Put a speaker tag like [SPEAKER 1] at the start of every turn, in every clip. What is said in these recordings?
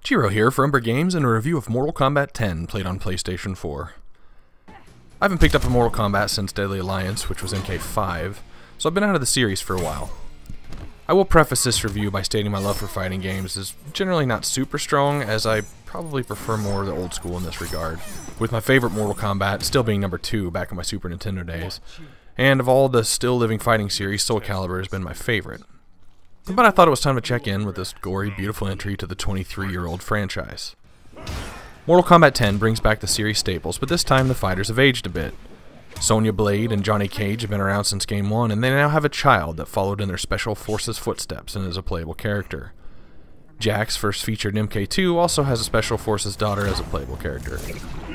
[SPEAKER 1] Jiro here for Umbra Games and a review of Mortal Kombat 10 played on PlayStation 4. I haven't picked up a Mortal Kombat since Deadly Alliance, which was MK5, so I've been out of the series for a while. I will preface this review by stating my love for fighting games is generally not super strong, as I probably prefer more the old school in this regard, with my favorite Mortal Kombat still being number 2 back in my Super Nintendo days, and of all the still living fighting series, Soul Calibur has been my favorite. But I thought it was time to check in with this gory, beautiful entry to the 23-year-old franchise. Mortal Kombat 10 brings back the series staples, but this time the fighters have aged a bit. Sonya Blade and Johnny Cage have been around since Game 1, and they now have a child that followed in their Special Forces footsteps and is a playable character. Jax, first featured in MK2, also has a Special Forces daughter as a playable character.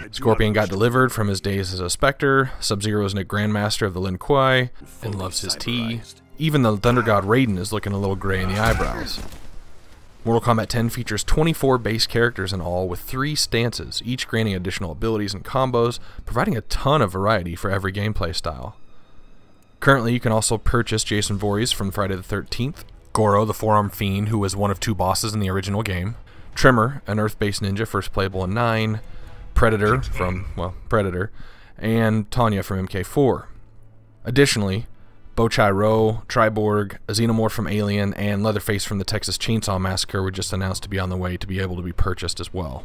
[SPEAKER 1] Scorpion got delivered from his days as a Spectre, Sub-Zero is a Grandmaster of the Lin Kuei, and loves his tea. Even the Thunder God Raiden is looking a little gray in the eyebrows. Mortal Kombat 10 features 24 base characters in all, with 3 stances, each granting additional abilities and combos, providing a ton of variety for every gameplay style. Currently, you can also purchase Jason Voorhees from Friday the 13th, Goro, the Four-Armed Fiend, who was one of 2 bosses in the original game, Tremor, an Earth-based ninja first playable in 9, Predator from, well, Predator, and Tanya from MK4. Additionally, Bo-Chai-Ro, Triborg, a Xenomorph from Alien, and Leatherface from the Texas Chainsaw Massacre were just announced to be on the way to be able to be purchased as well.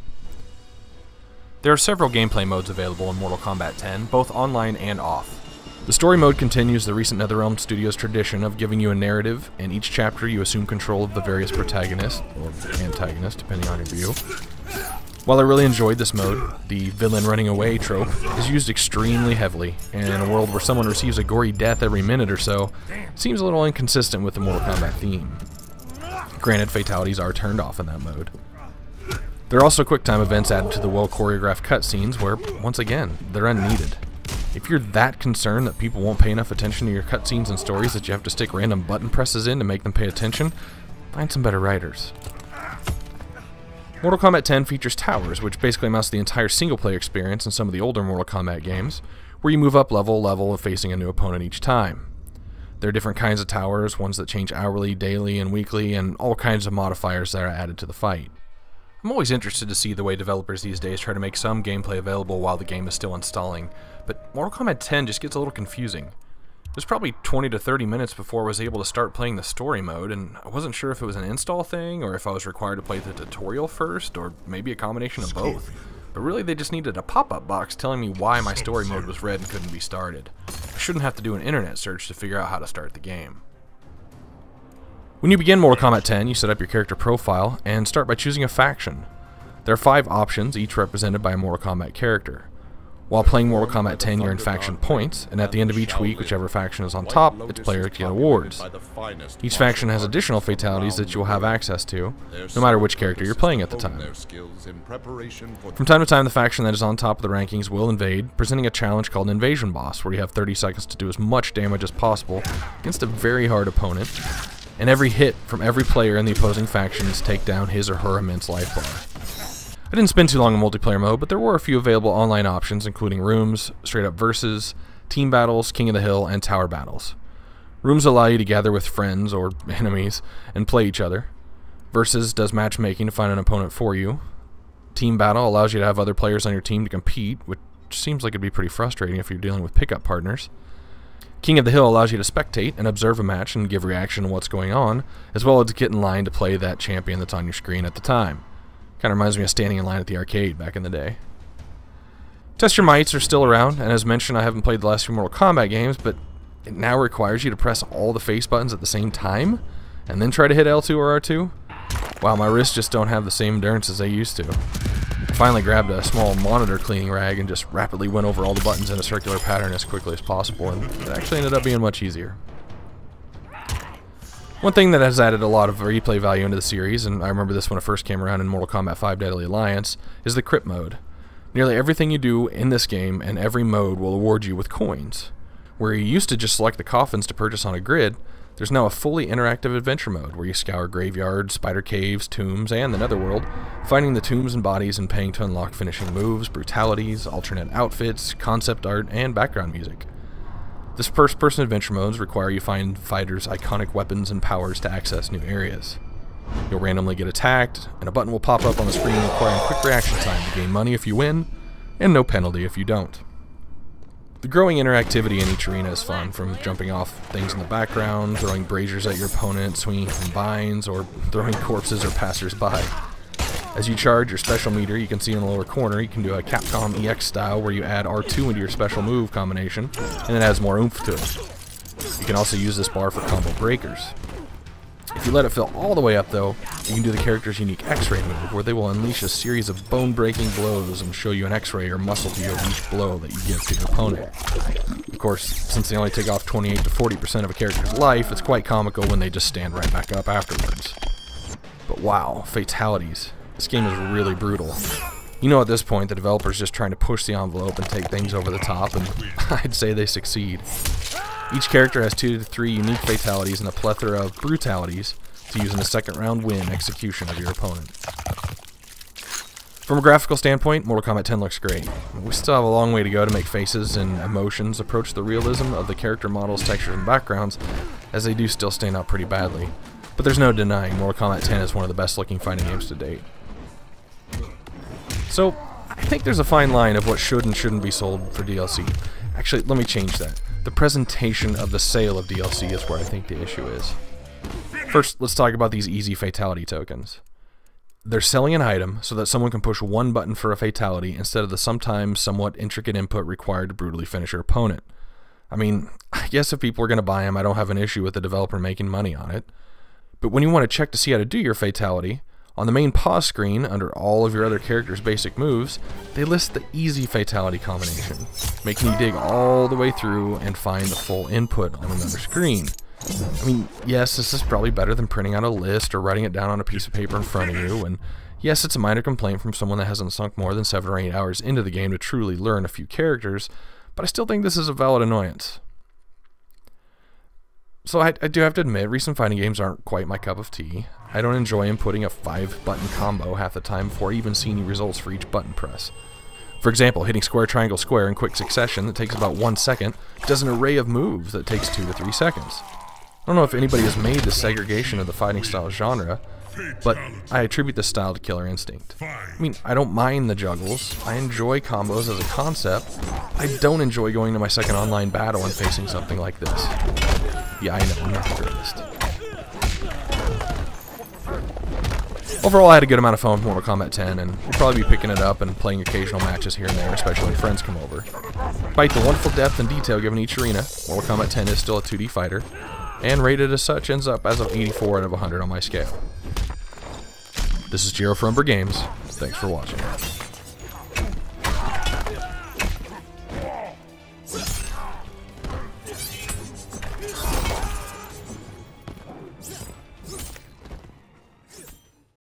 [SPEAKER 1] There are several gameplay modes available in Mortal Kombat 10, both online and off. The story mode continues the recent NetherRealm Studios tradition of giving you a narrative, and each chapter you assume control of the various protagonists, or antagonists, depending on your view. While I really enjoyed this mode, the villain running away trope is used extremely heavily, and in a world where someone receives a gory death every minute or so, it seems a little inconsistent with the Mortal Kombat theme. Granted, fatalities are turned off in that mode. There are also quick-time events added to the well-choreographed cutscenes where, once again, they're unneeded. If you're that concerned that people won't pay enough attention to your cutscenes and stories that you have to stick random button presses in to make them pay attention, find some better writers. Mortal Kombat 10 features towers, which basically amounts to the entire single-player experience in some of the older Mortal Kombat games, where you move up level facing a new opponent each time. There are different kinds of towers, ones that change hourly, daily, and weekly, and all kinds of modifiers that are added to the fight. I'm always interested to see the way developers these days try to make some gameplay available while the game is still installing, but Mortal Kombat 10 just gets a little confusing. It was probably 20 to 30 minutes before I was able to start playing the story mode, and I wasn't sure if it was an install thing, or if I was required to play the tutorial first, or maybe a combination of both. But really they just needed a pop-up box telling me why my story mode was red and couldn't be started. I shouldn't have to do an internet search to figure out how to start the game. When you begin Mortal Kombat 10, you set up your character profile, and start by choosing a faction. There are 5 options, each represented by a Mortal Kombat character. While playing Mortal Kombat 10, you earn faction points, and at the end of each week, whichever faction is on top, its players get awards. Each faction has additional fatalities that you will have access to, no matter which character you're playing at the time. From time to time, the faction that is on top of the rankings will invade, presenting a challenge called an Invasion Boss, where you have 30 seconds to do as much damage as possible against a very hard opponent, and every hit from every player in the opposing factions take down his or her immense life bar. I didn't spend too long in multiplayer mode, but there were a few available online options, including rooms, straight-up versus, team battles, King of the Hill, and tower battles. Rooms allow you to gather with friends, or enemies, and play each other. Versus does matchmaking to find an opponent for you. Team battle allows you to have other players on your team to compete, which seems like it'd be pretty frustrating if you're dealing with pickup partners. King of the Hill allows you to spectate and observe a match and give reaction to what's going on, as well as get in line to play that champion that's on your screen at the time. Kind of reminds me of standing in line at the arcade back in the day. Test Your Mights are still around, and as mentioned, I haven't played the last few Mortal Kombat games, but it now requires you to press all the face buttons at the same time, and then try to hit L2 or R2? Wow, my wrists just don't have the same endurance as they used to. I finally grabbed a small monitor cleaning rag and just rapidly went over all the buttons in a circular pattern as quickly as possible, and it actually ended up being much easier. One thing that has added a lot of replay value into the series, and I remember this when it first came around in Mortal Kombat 5 Deadly Alliance, is the Crypt Mode. Nearly everything you do in this game and every mode will award you with coins. Where you used to just select the coffins to purchase on a grid, there's now a fully interactive adventure mode where you scour graveyards, spider caves, tombs, and the netherworld, finding the tombs and bodies and paying to unlock finishing moves, brutalities, alternate outfits, concept art, and background music. This first-person adventure modes require you find fighters' iconic weapons and powers to access new areas. You'll randomly get attacked, and a button will pop up on the screen requiring quick reaction time to gain money if you win, and no penalty if you don't. The growing interactivity in each arena is fun, from jumping off things in the background, throwing braziers at your opponent, swinging from vines, or throwing corpses or passers-by. As you charge your special meter, you can see in the lower corner, you can do a Capcom EX style where you add R2 into your special move combination, and it adds more oomph to it. You can also use this bar for combo breakers. If you let it fill all the way up though, you can do the character's unique X-ray move, where they will unleash a series of bone-breaking blows and show you an X-ray or muscle view of each blow that you give to your opponent. Of course, since they only take off 28 to 40% of a character's life, it's quite comical when they just stand right back up afterwards. But wow, fatalities. This game is really brutal. You know at this point the developer's just trying to push the envelope and take things over the top, and I'd say they succeed. Each character has 2 to 3 unique fatalities and a plethora of brutalities to use in a second round win execution of your opponent. From a graphical standpoint, Mortal Kombat 10 looks great. We still have a long way to go to make faces and emotions approach the realism of the character models, textures, and backgrounds, as they do still stand out pretty badly. But there's no denying Mortal Kombat 10 is one of the best looking fighting games to date. So, I think there's a fine line of what should and shouldn't be sold for DLC. Actually, let me change that. The presentation of the sale of DLC is where I think the issue is. First, let's talk about these easy fatality tokens. They're selling an item so that someone can push one button for a fatality instead of the sometimes somewhat intricate input required to brutally finish your opponent. I mean, I guess if people are going to buy them, I don't have an issue with the developer making money on it. But when you want to check to see how to do your fatality, on the main pause screen, under all of your other characters' basic moves, they list the easy fatality combination, making you dig all the way through and find the full input on another screen. I mean, yes, this is probably better than printing out a list or writing it down on a piece of paper in front of you, and yes, it's a minor complaint from someone that hasn't sunk more than 7 or 8 hours into the game to truly learn a few characters, but I still think this is a valid annoyance. So I do have to admit, recent fighting games aren't quite my cup of tea. I don't enjoy inputting a 5-button combo half the time before even seeing any results for each button press. For example, hitting square, triangle, square in quick succession that takes about 1 second does an array of moves that takes 2 to 3 seconds. I don't know if anybody has made the segregation of the fighting style genre, but I attribute this style to Killer Instinct. I mean, I don't mind the juggles, I enjoy combos as a concept, I don't enjoy going to my second online battle and facing something like this. Yeah, I know, I'm not the greatest. Overall, I had a good amount of fun with Mortal Kombat 10, and we'll probably be picking it up and playing occasional matches here and there, especially when friends come over. Despite the wonderful depth and detail given each arena, Mortal Kombat 10 is still a 2D fighter, and rated as such ends up as of 84 out of 100 on my scale. This is Jiro for Umbra Games. Thanks for watching.